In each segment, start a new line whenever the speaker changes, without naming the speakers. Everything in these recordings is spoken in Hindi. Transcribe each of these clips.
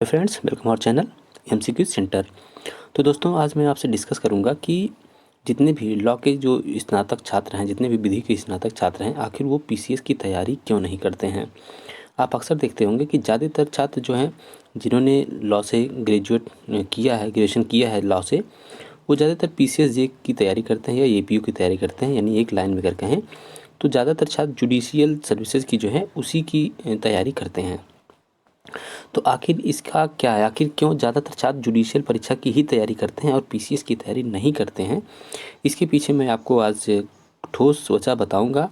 Friends, welcome our channel MCQ centre. तो दोस्तों, आज मैं आपसे डिस्कस करूंगा कि जितने भी लॉ के जो स्नातक छात्र हैं, जितने भी विधि के स्नातक छात्र हैं, आखिर वो पीसीएस की तैयारी क्यों नहीं करते हैं। आप अक्सर देखते होंगे कि ज़्यादातर छात्र जो हैं, जिन्होंने लॉ से ग्रेजुएशन किया है लॉ से, वो ज़्यादातर पीसीएस जे की तैयारी करते हैं या एपीयू की तैयारी करते हैं, यानी एक लाइन में करके हैं। तो ज़्यादातर छात्र जुडिशियल सर्विसेज की जो है उसी की तैयारी करते हैं। तो आखिर इसका क्या है, आखिर क्यों ज़्यादातर छात्र जुडिशियल परीक्षा की ही तैयारी करते हैं और पीसीएस की तैयारी नहीं करते हैं। इसके पीछे मैं आपको आज ठोस वजह बताऊंगा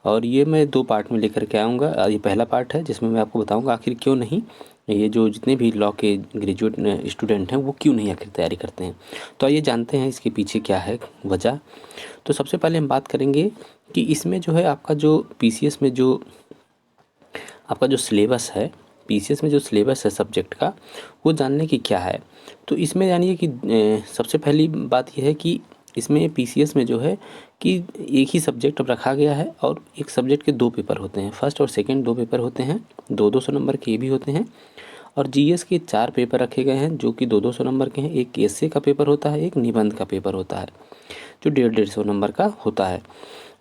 और ये मैं 2 पार्ट में लेकर के आऊँगा। ये पहला पार्ट है जिसमें मैं आपको बताऊंगा आखिर क्यों नहीं ये जो जितने भी लॉ के ग्रेजुएट स्टूडेंट हैं वो क्यों नहीं आखिर तैयारी करते हैं। तो आइए जानते हैं इसके पीछे क्या है वजह। तो सबसे पहले हम बात करेंगे कि इसमें जो है आपका जो पीसीएस में जो आपका जो सिलेबस है, पीसीएस में जो सिलेबस है सब्जेक्ट का, वो जानने की क्या है। तो इसमें जानिए कि सबसे पहली बात ये है कि इसमें पीसीएस में जो है कि एक ही सब्जेक्ट अब रखा गया है और एक सब्जेक्ट के 2 पेपर होते हैं। फर्स्ट और सेकंड 2 पेपर होते हैं, 2-200 नंबर के भी होते हैं। और जीएस के 4 पेपर रखे गए हैं जो कि 2-200 नंबर के हैं। एक एस्से का पेपर होता है, एक निबंध का पेपर होता है जो 150-150 नंबर का होता है।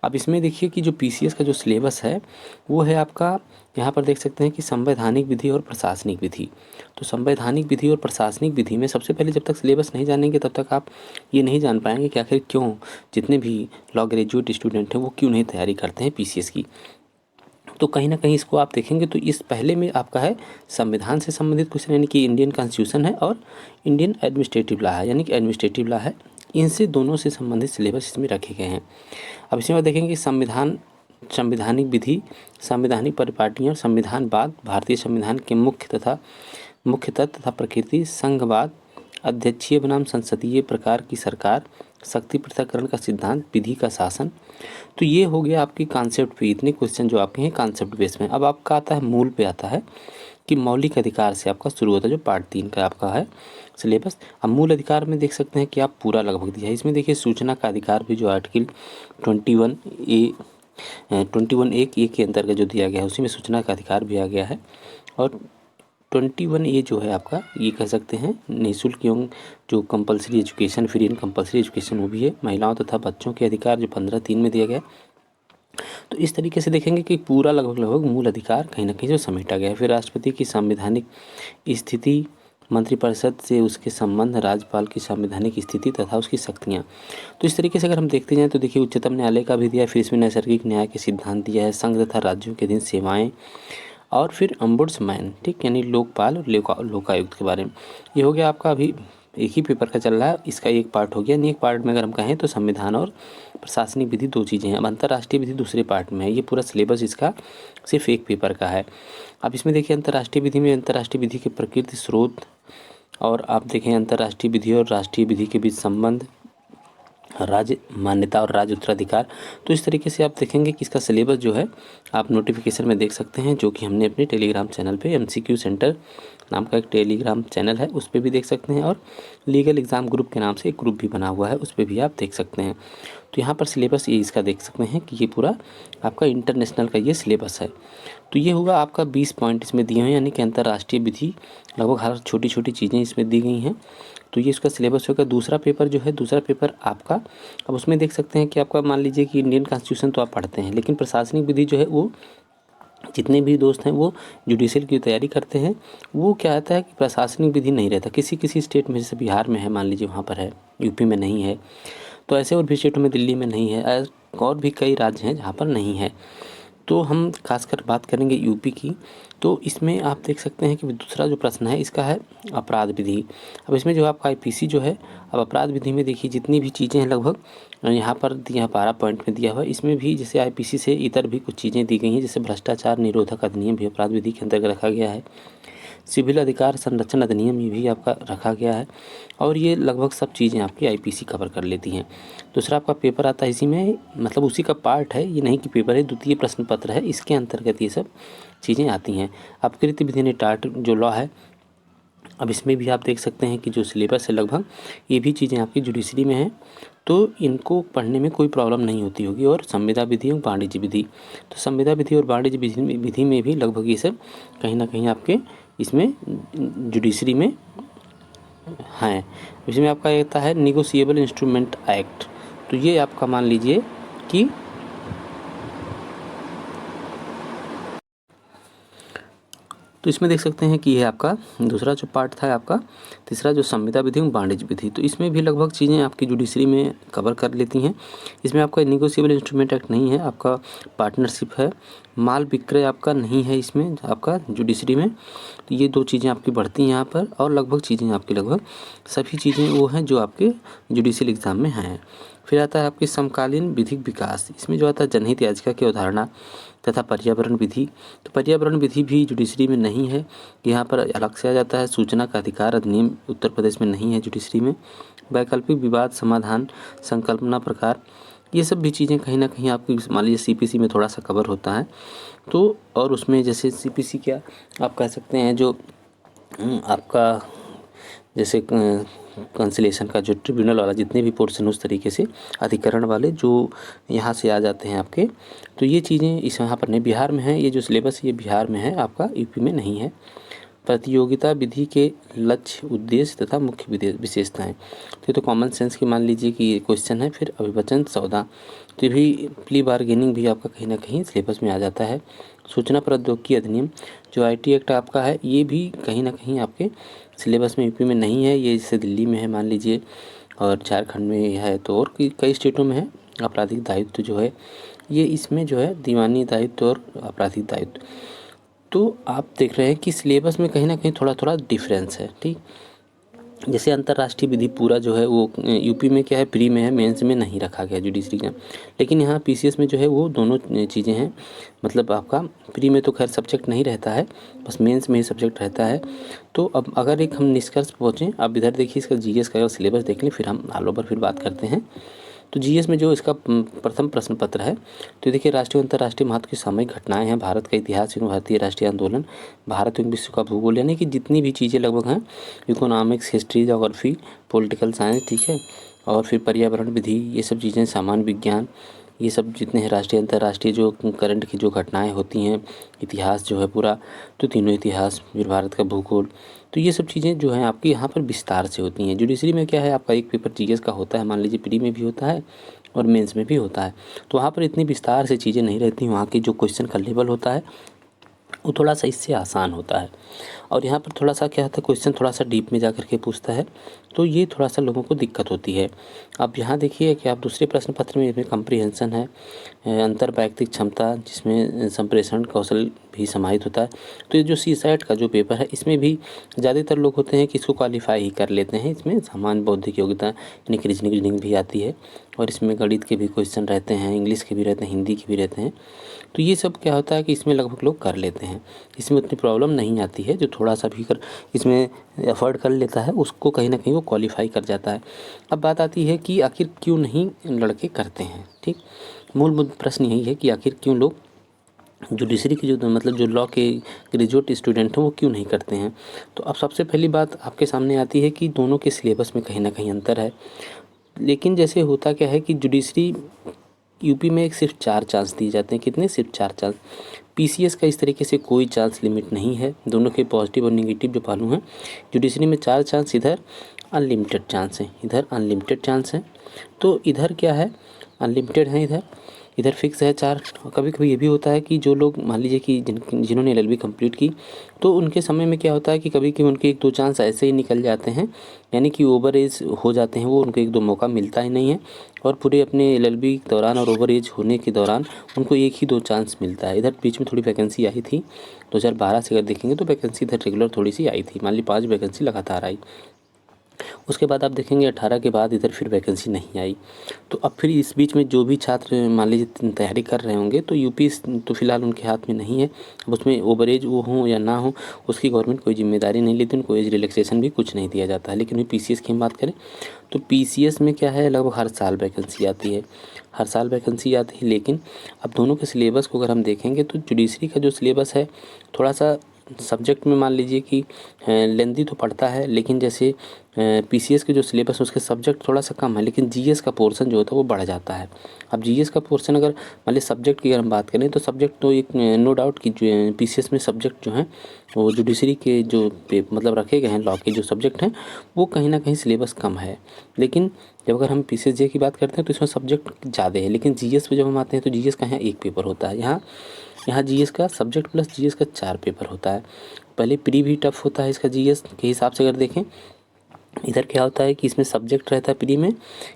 अब इसमें देखिए कि जो पीसीएस का जो सिलेबस है वो है आपका, यहाँ पर देख सकते हैं कि संवैधानिक विधि और प्रशासनिक विधि। तो संवैधानिक विधि और प्रशासनिक विधि में सबसे पहले जब तक सिलेबस नहीं जानेंगे तब तक आप ये नहीं जान पाएंगे कि आखिर क्यों जितने भी लॉ ग्रेजुएट स्टूडेंट हैं वो क्यों नहीं तैयारी करते हैं पीसीएस की। तो कहीं ना कहीं इसको आप देखेंगे तो इस पहले में आपका है संविधान से संबंधित क्वेश्चन, यानी कि इंडियन कॉन्स्टिट्यूशन है, और इंडियन एडमिनिस्ट्रेटिव लॉ है, यानी कि एडमिनिस्ट्रेटिव लॉ है। इनसे दोनों से संबंधित सिलेबस इसमें रखे गए हैं। अब इसमें आप देखेंगे संवैधानिक विधि, संवैधानिक परिपाटियाँ और संविधानवाद, भारतीय संविधान के मुख्य तत्व तथा प्रकृति, संघवाद, अध्यक्षीय बनाम संसदीय प्रकार की सरकार, शक्ति पृथक्करण का सिद्धांत, विधि का शासन। तो ये हो गया आपकी कॉन्सेप्ट पे, इतने क्वेश्चन जो आपके हैं कॉन्सेप्ट बेस में। अब आपका आता है मूल पे, आता है कि मौलिक अधिकार से आपका शुरू होता है, जो पार्ट 3 का आपका है सिलेबस। अब मूल अधिकार में देख सकते हैं कि आप पूरा लगभग दिया है। इसमें देखिए सूचना का अधिकार भी जो आर्टिकल 21A के अंतर्गत जो दिया गया है उसी में सूचना का अधिकार भी आ गया है। और 21A जो है आपका, ये कह सकते हैं निःशुल्क एवं जो compulsory education, free and compulsory education, वो भी है। महिलाओं तथा बच्चों के अधिकार जो 15(3) में दिया गया है। तो इस तरीके से देखेंगे कि पूरा लगभग मूल अधिकार कहीं ना कहीं जो समेटा गया है। फिर राष्ट्रपति की संवैधानिक स्थिति, मंत्रिपरिषद से उसके संबंध, राज्यपाल की संवैधानिक स्थिति तथा उसकी शक्तियाँ। तो इस तरीके से अगर हम देखते जाएँ तो देखिए उच्चतम न्यायालय का भी दिया है, फिर इसमें नैसर्गिक न्याय के सिद्धांत दिया है, संघ तथा राज्यों के अधीन सेवाएँ, और फिर अम्बुड्समैन, ठीक, यानी लोकपाल और लोकायुक्त के बारे में। ये हो गया आपका, अभी एक ही पेपर का चल रहा है, इसका एक पार्ट हो गया। नहीं, एक पार्ट में अगर हम कहें तो संविधान और प्रशासनिक विधि 2 चीज़ें हैं। अब अंतर्राष्ट्रीय विधि दूसरे पार्ट में है। ये पूरा सिलेबस इसका सिर्फ एक पेपर का है। अब इसमें देखिए अंतर्राष्ट्रीय विधि में अंतर्राष्ट्रीय विधि के प्रकृति, स्रोत, और आप देखें अंतर्राष्ट्रीय विधि और राष्ट्रीय विधि के बीच संबंध, राज्य मान्यता और राज्य उत्तराधिकार। तो इस तरीके से आप देखेंगे कि इसका सिलेबस जो है आप नोटिफिकेशन में देख सकते हैं, जो कि हमने अपने टेलीग्राम चैनल पे एमसीक्यू सेंटर नाम का एक टेलीग्राम चैनल है, उस पर भी देख सकते हैं। और लीगल एग्ज़ाम ग्रुप के नाम से एक ग्रुप भी बना हुआ है, उस पर भी आप देख सकते हैं। तो यहाँ पर सिलेबस ये इसका देख सकते हैं कि ये पूरा आपका इंटरनेशनल का ये सिलेबस है। तो ये होगा आपका 20 पॉइंट इसमें दिए हैं, यानी कि अंतर्राष्ट्रीय विधि लगभग हर छोटी छोटी चीज़ें इसमें दी गई हैं। तो ये इसका सिलेबस होगा। दूसरा पेपर जो है, दूसरा पेपर आपका, अब उसमें देख सकते हैं कि आपका मान लीजिए कि इंडियन कॉन्स्टिट्यूशन तो आप पढ़ते हैं, लेकिन प्रशासनिक विधि जो है वो जितने भी दोस्त हैं वो जुडिशियल की तैयारी करते हैं, वो क्या आता है कि प्रशासनिक विधि नहीं रहता। किसी किसी स्टेट में, जैसे बिहार में है मान लीजिए, वहाँ पर है, यूपी में नहीं है, तो ऐसे और भी स्टेटों में, दिल्ली में नहीं है, और भी कई राज्य हैं जहाँ पर नहीं है। तो हम खासकर बात करेंगे यूपी की। तो इसमें आप देख सकते हैं कि दूसरा जो प्रश्न है इसका है अपराध विधि। अब इसमें जो आपका आईपीसी जो है, अब अपराध विधि में देखिए जितनी भी चीज़ें हैं लगभग यहाँ पर दिया 12 पॉइंट में दिया हुआ है। इसमें भी जैसे आईपीसी से इतर भी कुछ चीज़ें दी गई हैं, जैसे भ्रष्टाचार निरोधक अधिनियम भी अपराध विधि के अंतर्गत रखा गया है, सिविल अधिकार संरक्षण अधिनियम ये भी आपका रखा गया है, और ये लगभग सब चीज़ें आपकी आईपीसी कवर कर लेती हैं। दूसरा आपका पेपर आता है इसी में, मतलब उसी का पार्ट है, ये नहीं कि पेपर है, द्वितीय प्रश्न पत्र है, इसके अंतर्गत ये सब चीज़ें आती हैं। अपकृत्य विधि ने टाट जो लॉ है अब इसमें भी आप देख सकते हैं कि जो सिलेबस है लगभग ये भी चीज़ें आपकी जुडिशरी में हैं, तो इनको पढ़ने में कोई प्रॉब्लम नहीं होती होगी। और संविदा विधि और वाणिज्य विधि, तो संविदा विधि और वाणिज्य विधि में भी लगभग ये सब कहीं ना कहीं आपके इसमें जुडिशरी में हैं। इसमें आपका आता है निगोशिएबल इंस्ट्रूमेंट एक्ट, तो ये आपका मान लीजिए कि तो इसमें देख सकते हैं कि ये आपका दूसरा जो पार्ट था आपका तीसरा जो संविदा विधि और वाणिज्य विधि, तो इसमें भी लगभग चीज़ें आपकी जुडिशरी में कवर कर लेती हैं। इसमें आपका निगोशिएबल इंस्ट्रूमेंट एक्ट नहीं है, आपका पार्टनरशिप है, माल विक्रय आपका नहीं है इसमें आपका जुडिशरी में। तो ये दो चीज़ें आपकी बढ़ती हैं यहाँ पर, और लगभग चीज़ें आपकी लगभग सभी चीज़ें वो हैं जो आपके जुडिशियल एग्ज़ाम में हैं। फिर आता है आपकी समकालीन विधिक विकास, इसमें जो आता है जनहित याचिका की अवधारणा तथा पर्यावरण विधि, तो पर्यावरण विधि भी जुडिशरी में नहीं है, यहाँ पर अलग से आ जाता है। सूचना का अधिकार अधिनियम उत्तर प्रदेश में नहीं है जुडिशरी में। वैकल्पिक विवाद समाधान संकल्पना प्रकार, ये सब भी चीज़ें कहीं ना कहीं आपकी मान लीजिए सीपीसी में थोड़ा सा कवर होता है। तो और उसमें जैसे सीपीसी क्या आप कह सकते हैं, जो आपका जैसे कंसिलेशन का जो ट्रिब्यूनल वाला जितने भी पोर्शन उस तरीके से अधिकरण वाले जो यहाँ से आ जाते हैं आपके, तो ये चीज़ें इस यहाँ पर नहीं, बिहार में है। ये जो सिलेबस ये बिहार में है, आपका यूपी में नहीं है। प्रतियोगिता विधि के लक्ष्य उद्देश्य तथा मुख्य विशेषताएं, तो ये तो कॉमन सेंस की मान लीजिए कि ये क्वेश्चन है। फिर अभिवचन सौदा, तो ये भी प्ली बार्गेनिंग भी आपका कहीं ना कहीं सिलेबस में आ जाता है। सूचना प्रौद्योगिकी अधिनियम जो आईटी एक्ट आपका है, ये भी कहीं ना कहीं आपके सिलेबस में यूपी में नहीं है, ये जैसे दिल्ली में है मान लीजिए और झारखंड में है, तो और कई स्टेटों में है। आपराधिक दायित्व जो है ये इसमें जो है दीवानी दायित्व और आपराधिक दायित्व, तो आप देख रहे हैं कि सिलेबस में कहीं ना कहीं थोड़ा थोड़ा डिफरेंस है। ठीक, जैसे अंतर्राष्ट्रीय विधि पूरा जो है वो यूपी में क्या है प्री में है, मेंस में नहीं रखा गया जुडिशरी का, लेकिन यहाँ पीसीएस में जो है वो दोनों चीज़ें हैं। मतलब आपका प्री में तो खैर सब्जेक्ट नहीं रहता है, बस मेंस में ही सब्जेक्ट रहता है। तो अब अगर एक हम निष्कर्ष पहुँचें, आप इधर देखिए इसका जीएस का सिलेबस देख लें, फिर हम ऑल ओवर फिर बात करते हैं। तो जीएस में जो इसका प्रथम प्रश्न पत्र है, तो देखिए राष्ट्रीय और अंतर्राष्ट्रीय महत्व की सामयिक घटनाएं हैं, भारत का इतिहास एवं भारतीय राष्ट्रीय आंदोलन, भारत एवं विश्व का भूगोल, यानी कि जितनी भी चीज़ें लगभग हैं, economics, history, geography, political science, ठीक है, और फिर पर्यावरण विधि, ये सब चीज़ें, सामान्य विज्ञान, ये सब जितने हैं राष्ट्रीय अंतर्राष्ट्रीय जो करंट की जो घटनाएं होती हैं, इतिहास जो है पूरा, तो तीनों इतिहास, फिर भारत का भूगोल, तो ये सब चीज़ें जो हैं आपकी यहाँ पर विस्तार से होती हैं। जुडिशरी में क्या है, आपका एक पेपर जीएस का होता है, मान लीजिए प्री में भी होता है और मेंस में भी होता है, तो वहाँ पर इतनी विस्तार से चीज़ें नहीं रहती। वहाँ की जो क्वेश्चन का लेवल होता है वो थोड़ा सा इससे आसान होता है, और यहाँ पर थोड़ा सा क्या होता है, क्वेश्चन थोड़ा सा डीप में जा कर के पूछता है, तो ये थोड़ा सा लोगों को दिक्कत होती है। अब यहाँ देखिए कि आप दूसरे प्रश्न पत्र में इसमें कंप्रीहेंशन है, अंतर वैयक्तिक क्षमता, जिसमें संप्रेषण कौशल भी समाहित होता है। तो ये जो सीसैट का जो पेपर है, इसमें भी ज़्यादातर लोग होते हैं कि इसको क्वालिफाई ही कर लेते हैं। इसमें सामान्य बौद्धिक योग्यता यानी कि रीजनिंग भी आती है, और इसमें गणित के भी क्वेश्चन रहते हैं, इंग्लिश के भी रहते हैं, हिंदी के भी रहते हैं। तो ये सब क्या होता है कि इसमें लगभग लोग कर लेते हैं, इसमें उतनी प्रॉब्लम नहीं आती है। जो थोड़ा सा भी इसमें एफर्ट कर लेता है उसको कहीं ना कहीं वो क्वालिफाई कर जाता है। अब बात आती है कि आखिर क्यों नहीं लड़के करते हैं। ठीक, मूल प्रश्न यही है कि आखिर क्यों लोग जुडिशरी की जो मतलब जो लॉ के ग्रेजुएट स्टूडेंट हैं वो क्यों नहीं करते हैं। तो अब सबसे पहली बात आपके सामने आती है कि दोनों के सिलेबस में कहीं ना कहीं अंतर है। लेकिन जैसे होता क्या है कि जुडिशरी यूपी में एक सिर्फ 4 चांस दिए जाते हैं। कितने? सिर्फ 4 चांस। पीसीएस का इस तरीके से कोई चांस लिमिट नहीं है, दोनों के पॉजिटिव और नेगेटिव जो पहलू हैं। जुडिशरी में 4 चांस, इधर अनलिमिटेड चांस है, इधर अनलिमिटेड चांस है। तो इधर क्या है, अनलिमिटेड है, इधर फिक्स है 4। कभी कभी ये भी होता है कि जो लोग मान लीजिए कि जिन्होंने एलएलबी कंप्लीट की, तो उनके समय में क्या होता है कि कभी कभी उनके 1-2 चांस ऐसे ही निकल जाते हैं, यानी कि ओवर एज हो जाते हैं वो, उनको 1-2 मौका मिलता ही नहीं है, और पूरे अपने एलएलबी के दौरान और ओवर एज होने के दौरान उनको 1 ही 2 चांस मिलता है। इधर बीच में थोड़ी वैकेंसी आई थी 2012 से, अगर देखेंगे तो वैकेंसी इधर रेगुलर थोड़ी सी आई थी, मान ली 5 वैकेंसी लगातार आई। उसके बाद आप देखेंगे 18 के बाद इधर फिर वैकेंसी नहीं आई। तो अब फिर इस बीच में जो भी छात्र मान लीजिए तैयारी कर रहे होंगे, तो यूपी तो फिलहाल उनके हाथ में नहीं है। अब उसमें ओवर एज वो हों या ना हो, उसकी गवर्नमेंट कोई जिम्मेदारी नहीं लेती, उनको एज रिलैक्सेशन भी कुछ नहीं दिया जाता है। लेकिन पीसीएस की हम बात करें तो पीसीएस में क्या है, लगभग हर साल वैकेंसी आती है, हर साल वैकेंसी आती है। लेकिन अब दोनों के सिलेबस को अगर हम देखेंगे तो जुडिशरी का जो सिलेबस है थोड़ा सा सब्जेक्ट में मान लीजिए कि लेंथी तो पड़ता है, लेकिन जैसे पीसीएस के जो सिलेबस है उसके सब्जेक्ट थोड़ा सा कम है, लेकिन जीएस का पोर्शन जो होता है वो बढ़ जाता है। अब जीएस का पोर्शन अगर मान लीजिए सब्जेक्ट की अगर हम बात करें तो सब्जेक्ट तो एक नो डाउट कि जो पीसीएस में सब्जेक्ट जो हैं वो जुडिशरी के जो मतलब रखे गए हैं लॉ के जो सब्जेक्ट हैं वो कहीं ना कहीं सिलेबस कम है। लेकिन जब अगर हम पीसीएस जे की बात करते हैं तो इसमें सब्जेक्ट ज़्यादा है, लेकिन जीएस पे जब हम आते हैं तो जीएस का यहाँ एक पेपर होता है। यहाँ जीएस का सब्जेक्ट प्लस जीएस का 4 पेपर होता है। पहले प्री भी टफ होता है इसका जीएस के हिसाब से अगर देखें। इधर क्या होता है कि इसमें सब्जेक्ट रहता है प्री में,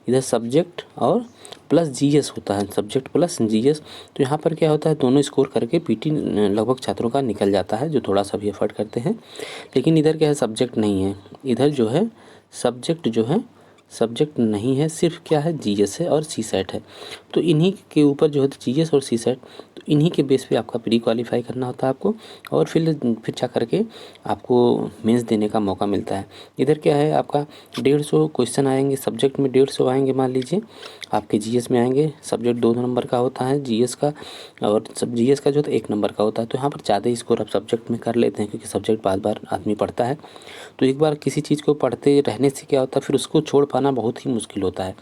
इधर सब्जेक्ट और प्लस जीएस होता है, सब्जेक्ट प्लस जीएस। तो यहाँ पर क्या होता है दोनों स्कोर करके पीटी लगभग छात्रों का निकल जाता है जो थोड़ा सा भी एफर्ट करते हैं। लेकिन इधर क्या है सब्जेक्ट नहीं है, इधर जो है सब्जेक्ट जो है सब्जेक्ट नहीं है, सिर्फ क्या है जीएस है और सी सेट है। तो इन्हीं के ऊपर जो है जीएस और सी सेट, तो इन्हीं के बेस पे आपका प्री क्वालिफाई करना होता है आपको, और फिर जा करके आपको मेंस देने का मौका मिलता है। इधर क्या है आपका 150 क्वेश्चन आएंगे, सब्जेक्ट में 150 आएंगे मान लीजिए, आपके जीएस में आएंगे। सब्जेक्ट 2 नंबर का होता है जीएस का, और सब जीएस का जो है 1 नंबर का होता है। तो यहाँ पर ज़्यादा स्कोर आप सब्जेक्ट में कर लेते हैं क्योंकि सब्जेक्ट बार बार आदमी पढ़ता है। तो एक बार किसी चीज़ को पढ़ते रहने से क्या होता है फिर उसको छोड़ पाना बहुत ही मुश्किल होता है।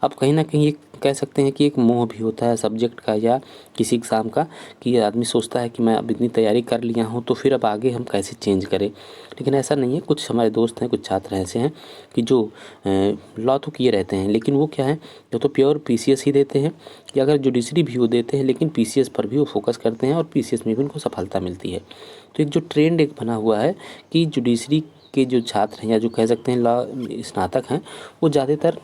अब कहीं ना कहीं ये कह सकते हैं कि एक मोह भी होता है सब्जेक्ट का या किसी एग्ज़ाम का, कि ये आदमी सोचता है कि मैं अब इतनी तैयारी कर लिया हूँ तो फिर अब आगे हम कैसे चेंज करें। लेकिन ऐसा नहीं है। कुछ हमारे दोस्त हैं, कुछ छात्र ऐसे हैं कि जो लॉ तो किए रहते हैं, लेकिन वो क्या है या तो प्योर पीसीएस ही देते हैं या अगर जुडिशरी भी वो देते हैं, लेकिन पीसीएस पर भी वो फोकस करते हैं और पीसीएस में भी उनको सफलता मिलती है। तो एक जो ट्रेंड एक बना हुआ है कि जुडिशरी के जो छात्र हैं या जो कह सकते हैं लॉ स्नातक हैं वो ज़्यादातर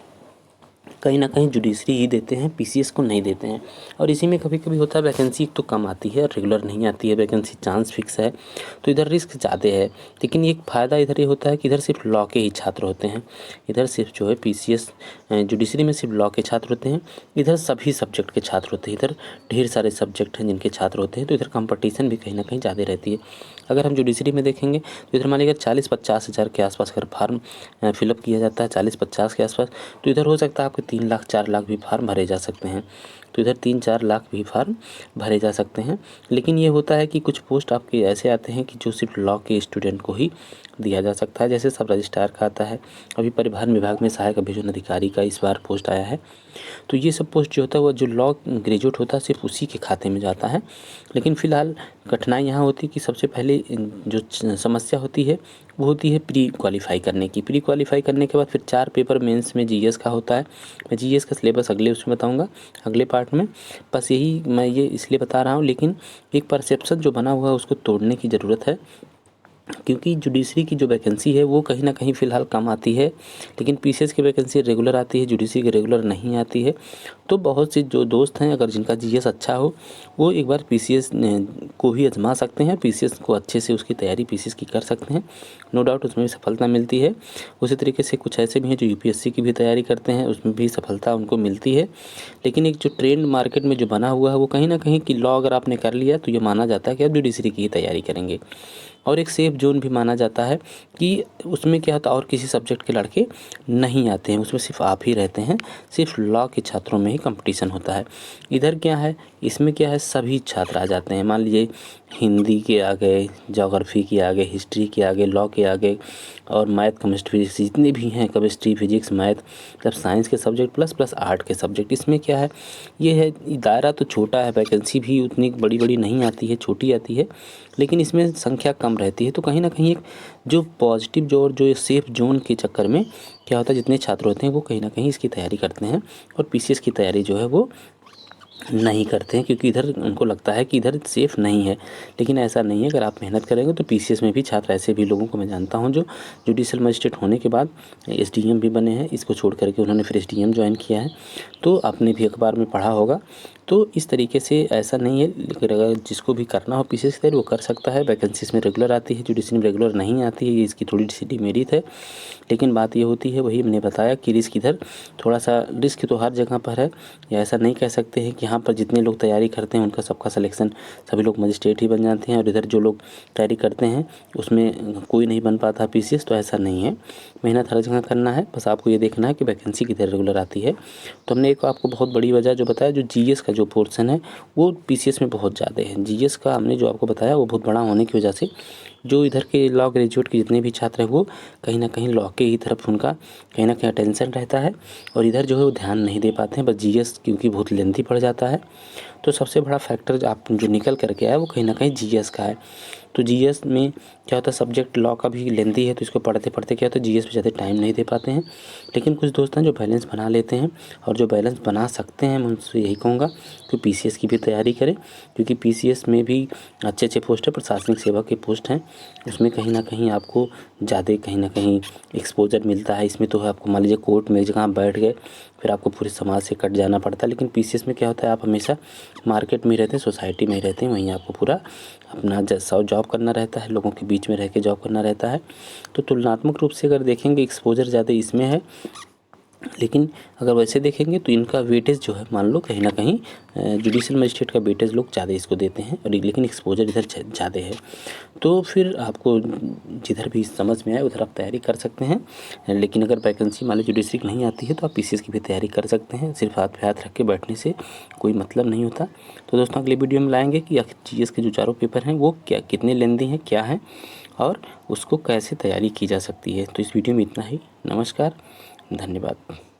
कहीं ना कहीं जुडिशरी ही देते हैं, पीसीएस को नहीं देते हैं। और इसी में कभी कभी होता है वैकेंसी तो कम आती है, रेगुलर नहीं आती है वैकेंसी, चांस फिक्स है, तो इधर रिस्क ज़्यादा है। लेकिन एक फ़ायदा इधर ये होता है कि इधर सिर्फ लॉ के ही छात्र होते हैं, इधर सिर्फ जो है पीसीएस जुडिशरी में सिर्फ लॉ के छात्र होते हैं, इधर सभी सब्जेक्ट के छात्र होते हैं। इधर ढेर सारे सब्जेक्ट हैं जिनके छात्र होते हैं, तो इधर कंपटीशन भी कहीं ना कहीं ज़्यादा रहती है। अगर हम जुडिशरी में देखेंगे तो इधर मान लीजिए 40-50 हज़ार के आसपास अगर फार्म फिलअप किया जाता है, 40-50 के आसपास, तो इधर हो सकता है आपके 3 लाख 4 लाख भी फार्म भरे जा सकते हैं। तो इधर 3-4 लाख भी फार्म भरे जा सकते हैं। लेकिन ये होता है कि कुछ पोस्ट आपके ऐसे आते हैं कि जो सिर्फ लॉ के स्टूडेंट को ही दिया जा सकता है, जैसे सब रजिस्ट्रार का आता है, अभी परिवहन विभाग में सहायक अभियोजन अधिकारी का इस बार पोस्ट आया है। तो ये सब पोस्ट जो होता है वो जो लॉ ग्रेजुएट होता है सिर्फ उसी के खाते में जाता है। लेकिन फ़िलहाल कठिनाई यहाँ होती है कि सबसे पहले जो समस्या होती है वो होती है प्री क्वालिफाई करने की। प्री क्वालिफाई करने के बाद फिर 4 पेपर मेंस में जीएस का होता है। मैं जीएस का सिलेबस अगले उसमें बताऊंगा, अगले पार्ट में। बस यही मैं ये इसलिए बता रहा हूँ, लेकिन एक परसेप्शन जो बना हुआ है उसको तोड़ने की ज़रूरत है, क्योंकि जुडिशरी की जो वैकेंसी है वो कहीं ना कहीं फ़िलहाल कम आती है, लेकिन पीसीएस की वैकेंसी रेगुलर आती है, जुडिशरी की रेगुलर नहीं आती है। तो बहुत से जो दोस्त हैं अगर जिनका जीएस अच्छा हो वो एक बार पीसीएस को भी आजमा सकते हैं, पीसीएस को अच्छे से उसकी तैयारी पीसीएस की कर सकते हैं, नो डाउट उसमें भी सफलता मिलती है। उसी तरीके से कुछ ऐसे भी हैं जो यूपीएससी की भी तैयारी करते हैं, उसमें भी सफलता उनको मिलती है। लेकिन एक जो ट्रेंड मार्केट में जो बना हुआ है वो कहीं ना कहीं कि लॉ अगर आपने कर लिया तो ये माना जाता है कि आप जुडिशरी की ही तैयारी करेंगे, और एक सेफ जोन भी माना जाता है कि उसमें क्या होता है और किसी सब्जेक्ट के लड़के नहीं आते हैं, उसमें सिर्फ आप ही रहते हैं, सिर्फ लॉ के छात्रों में ही कंपटीशन होता है। इधर क्या है, इसमें क्या है सभी छात्र आ जाते हैं। मान लीजिए हिंदी के आ गए, ज्योग्राफी के आ गए, हिस्ट्री के आ गए, लॉ के आ गए, और मैथ केमिस्ट्री फिजिक्स जितने भी हैं, केमिस्ट्री फिजिक्स मैथ, मतलब साइंस के सब्जेक्ट प्लस आर्ट के सब्जेक्ट। इसमें क्या है ये है दायरा तो छोटा है, वैकेंसी भी उतनी बड़ी बड़ी नहीं आती है, छोटी आती है, लेकिन इसमें संख्या कम रहती है। तो कहीं ना कहीं एक जो पॉजिटिव जो और जो सेफ जोन के चक्कर में क्या होता है जितने छात्र होते हैं वो कहीं ना कहीं इसकी तैयारी करते हैं और पीसीएस की तैयारी जो है वो नहीं करते हैं, क्योंकि इधर उनको लगता है कि इधर सेफ़ नहीं है। लेकिन ऐसा नहीं है, अगर आप मेहनत करेंगे तो पीसीएस में भी छात्र ऐसे भी लोगों को मैं जानता हूं जो जुडिशल मजिस्ट्रेट होने के बाद एसडीएम भी बने हैं, इसको छोड़ करके उन्होंने फिर एसडीएम ज्वाइन किया है। तो आपने भी अखबार में पढ़ा होगा। तो इस तरीके से ऐसा नहीं है, लेकिन अगर जिसको भी करना हो पीसीएस की तैयारी वो कर सकता है। वैकेंसीज में रेगुलर आती है, जुडिशरी में रेगुलर नहीं आती है, ये इसकी थोड़ी सी डिमेरिट है। लेकिन बात ये होती है, वही मैंने बताया कि रिस्क इधर थोड़ा सा, रिस्क तो हर जगह पर है, या ऐसा नहीं कह सकते हैं कि यहाँ पर जितने लोग तैयारी करते हैं उनका सबका सिलेक्शन सभी लोग मजिस्ट्रेट ही बन जाते हैं, और इधर जो लोग तैयारी करते हैं उसमें कोई नहीं बन पाता पीसीएस। तो ऐसा नहीं है, मेहनत हर जगह करना है, बस आपको ये देखना है कि वैकेंसी किधर रेगुलर आती है। तो हमने एक आपको बहुत बड़ी वजह जो बताया, जो जीएस का जो पोर्शन है वो पीसीएस में बहुत ज़्यादा है। जीएस का हमने जो आपको बताया वो बहुत बड़ा होने की वजह से जो इधर के लॉ ग्रेजुएट के जितने भी छात्र हैं वो कहीं ना कहीं लॉ के ही तरफ उनका कहीं ना कहीं अटेंशन रहता है और इधर जो है वो ध्यान नहीं दे पाते हैं। बस जीएस क्योंकि बहुत लेंथी पड़ जाता है, तो सबसे बड़ा फैक्टर जो आप जो निकल करके आया वो कहीं ना कहीं जीएस का है। तो जीएस में क्या होता है, सब्जेक्ट लॉ का भी लेंथी है, तो इसको पढ़ते पढ़ते क्या होता है जीएस पे ज़्यादा टाइम नहीं दे पाते हैं। लेकिन कुछ दोस्त हैं जो बैलेंस बना लेते हैं, और जो बैलेंस बना सकते हैं मैं उनसे यही कहूँगा कि पीसीएस की भी तैयारी करें, क्योंकि पीसीएस में भी अच्छे अच्छे पोस्ट है, प्रशासनिक सेवा के पोस्ट हैं, उसमें कहीं ना कहीं आपको ज़्यादा कहीं ना कहीं एक्सपोजर मिलता है। इसमें तो है आपको मान लीजिए कोर्ट में एक जगह आप बैठ गए, फिर आपको पूरे समाज से कट जाना पड़ता है। लेकिन पीसीएस में क्या होता है, आप हमेशा मार्केट में रहते हैं, सोसाइटी में ही रहते हैं, वहीं आपको पूरा अपना जॉब करना रहता है, लोगों के बीच में रह के जॉब करना रहता है। तो तुलनात्मक रूप से अगर देखेंगे एक्सपोजर ज़्यादा इसमें है, लेकिन अगर वैसे देखेंगे तो इनका वेटेज जो है मान लो कहीं ना कहीं जुडिशल मजिस्ट्रेट का वेटेज लोग ज़्यादा इसको देते हैं, और लेकिन एक्सपोजर इधर ज़्यादा है। तो फिर आपको जिधर भी समझ में आए उधर आप तैयारी कर सकते हैं। लेकिन अगर वैकेंसी मान लो जुडिशरी की नहीं आती है तो आप पीसीएस की भी तैयारी कर सकते हैं। सिर्फ हाथ पे हाथ रख के बैठने से कोई मतलब नहीं होता। तो दोस्तों अगले वीडियो में लाएंगे कि जीएस के जो चारों पेपर हैं वो क्या कितने लेंथी हैं, क्या हैं, और उसको कैसे तैयारी की जा सकती है। तो इस वीडियो में इतना ही। नमस्कार, धन्यवाद।